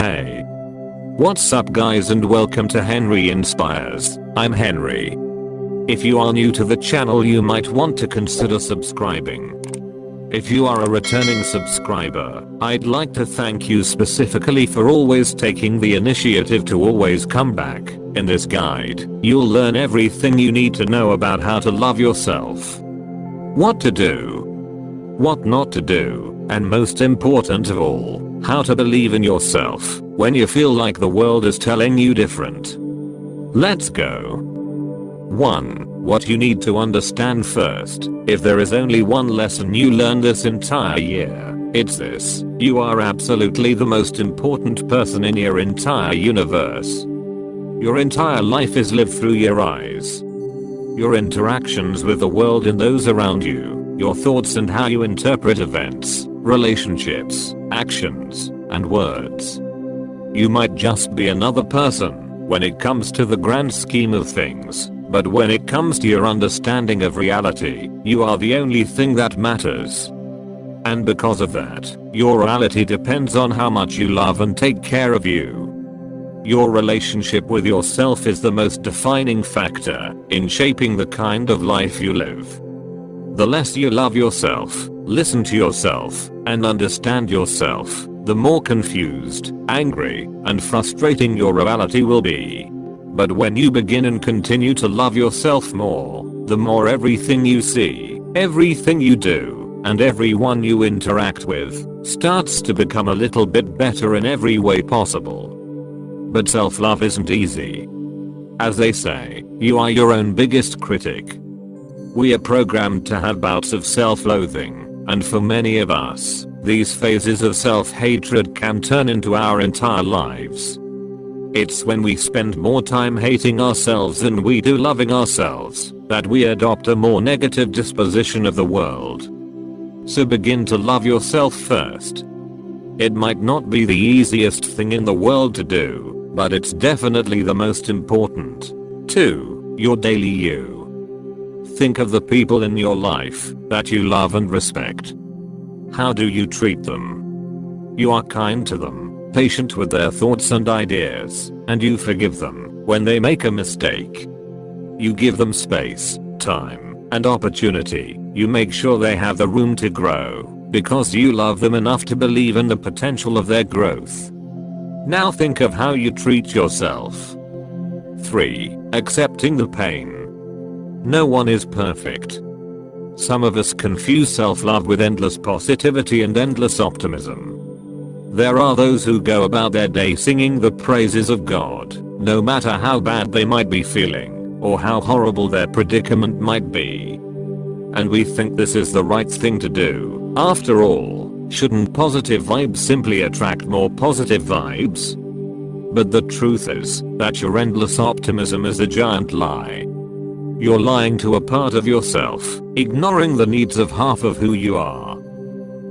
Hey. What's up guys and welcome to Henry Inspires. I'm Henry. If you are new to the channel you might want to consider subscribing. If you are a returning subscriber, I'd like to thank you specifically for always taking the initiative to always come back. In this guide, you'll learn everything you need to know about how to love yourself. What to do, what not to do, and most important of all, how to believe in yourself when you feel like the world is telling you different. Let's go. 1. What you need to understand first. If there is only one lesson you learn this entire year, it's this: you are absolutely the most important person in your entire universe. Your entire life is lived through your eyes. Your interactions with the world and those around you, your thoughts and how you interpret events, relationships, actions, and words. You might just be another person when it comes to the grand scheme of things, but when it comes to your understanding of reality, you are the only thing that matters. And because of that, your reality depends on how much you love and take care of you. Your relationship with yourself is the most defining factor in shaping the kind of life you live. The less you love yourself, listen to yourself, and understand yourself, the more confused, angry, and frustrating your reality will be. But when you begin and continue to love yourself more, the more everything you see, everything you do, and everyone you interact with starts to become a little bit better in every way possible. But self-love isn't easy. As they say, you are your own biggest critic. We are programmed to have bouts of self-loathing, and for many of us, these phases of self-hatred can turn into our entire lives. It's when we spend more time hating ourselves than we do loving ourselves that we adopt a more negative disposition of the world. So begin to love yourself first. It might not be the easiest thing in the world to do, but it's definitely the most important. 2. Your daily you. Think of the people in your life that you love and respect. How do you treat them? You are kind to them, patient with their thoughts and ideas, and you forgive them when they make a mistake. You give them space, time, and opportunity. You make sure they have the room to grow, because you love them enough to believe in the potential of their growth. Now think of how you treat yourself. 3. Accepting the pain. No one is perfect. Some of us confuse self-love with endless positivity and endless optimism. There are those who go about their day singing the praises of God, no matter how bad they might be feeling, or how horrible their predicament might be. And we think this is the right thing to do. After all, shouldn't positive vibes simply attract more positive vibes? But the truth is that your endless optimism is a giant lie. You're lying to a part of yourself, ignoring the needs of half of who you are.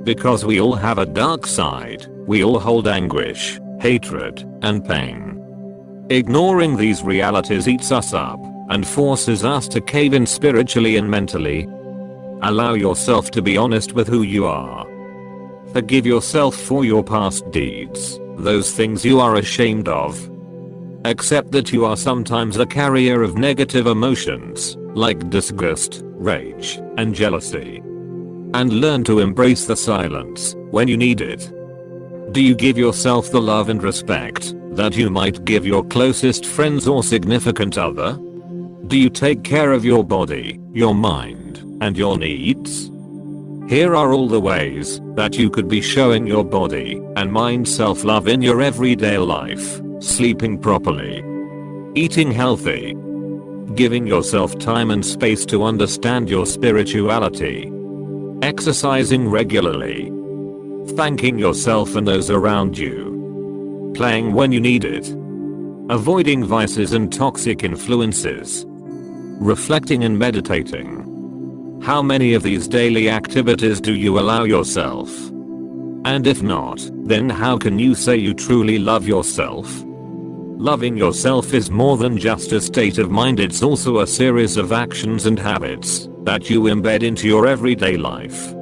Because we all have a dark side, we all hold anguish, hatred, and pain. Ignoring these realities eats us up and forces us to cave in spiritually and mentally. Allow yourself to be honest with who you are. Forgive yourself for your past deeds, those things you are ashamed of. Accept that you are sometimes a carrier of negative emotions, like disgust, rage, and jealousy. And learn to embrace the silence when you need it. Do you give yourself the love and respect that you might give your closest friends or significant other? Do you take care of your body, your mind, and your needs? Here are all the ways that you could be showing your body and mind self-love in your everyday life: sleeping properly, eating healthy, giving yourself time and space to understand your spirituality, exercising regularly, thanking yourself and those around you, playing when you need it, avoiding vices and toxic influences, reflecting and meditating. How many of these daily activities do you allow yourself? And if not, then how can you say you truly love yourself? Loving yourself is more than just a state of mind, it's also a series of actions and habits that you embed into your everyday life.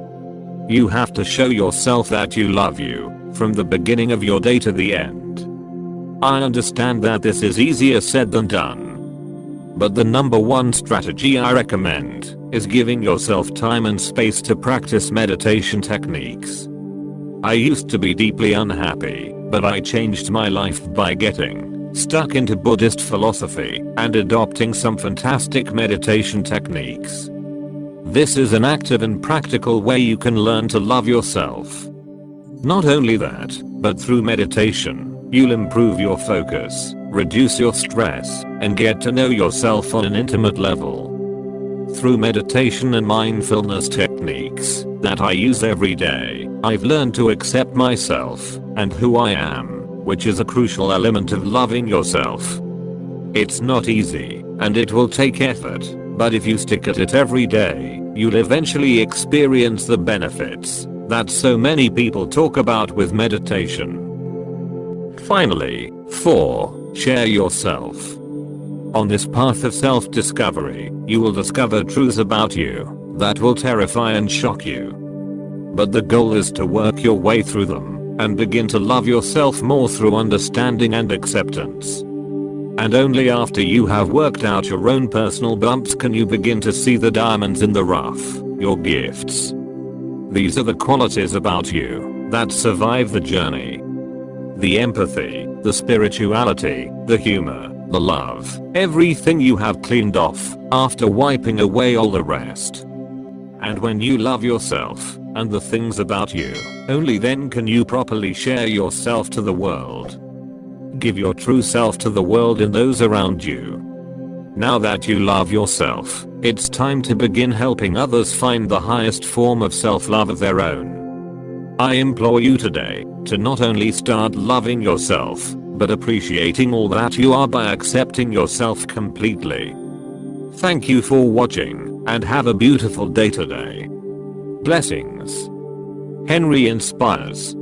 You have to show yourself that you love you from the beginning of your day to the end. I understand that this is easier said than done. But the number one strategy I recommend is giving yourself time and space to practice meditation techniques. I used to be deeply unhappy, but I changed my life by getting stuck into Buddhist philosophy and adopting some fantastic meditation techniques. This is an active and practical way you can learn to love yourself. Not only that, but through meditation, you'll improve your focus, reduce your stress, and get to know yourself on an intimate level. Through meditation and mindfulness techniques that I use every day, I've learned to accept myself and who I am, which is a crucial element of loving yourself. It's not easy, and it will take effort, but if you stick at it every day, you'll eventually experience the benefits that so many people talk about with meditation. Finally, 4. Share yourself. On this path of self-discovery, you will discover truths about you that will terrify and shock you. But the goal is to work your way through them and begin to love yourself more through understanding and acceptance. And only after you have worked out your own personal bumps can you begin to see the diamonds in the rough, your gifts. These are the qualities about you that survive the journey. The empathy, the spirituality, the humor, the love, everything you have cleaned off after wiping away all the rest. And when you love yourself and the things about you, only then can you properly share yourself to the world. Give your true self to the world and those around you. Now that you love yourself, it's time to begin helping others find the highest form of self-love of their own. I implore you today to not only start loving yourself, but appreciating all that you are by accepting yourself completely. Thank you for watching, and have a beautiful day today. Blessings. Henry Inspires.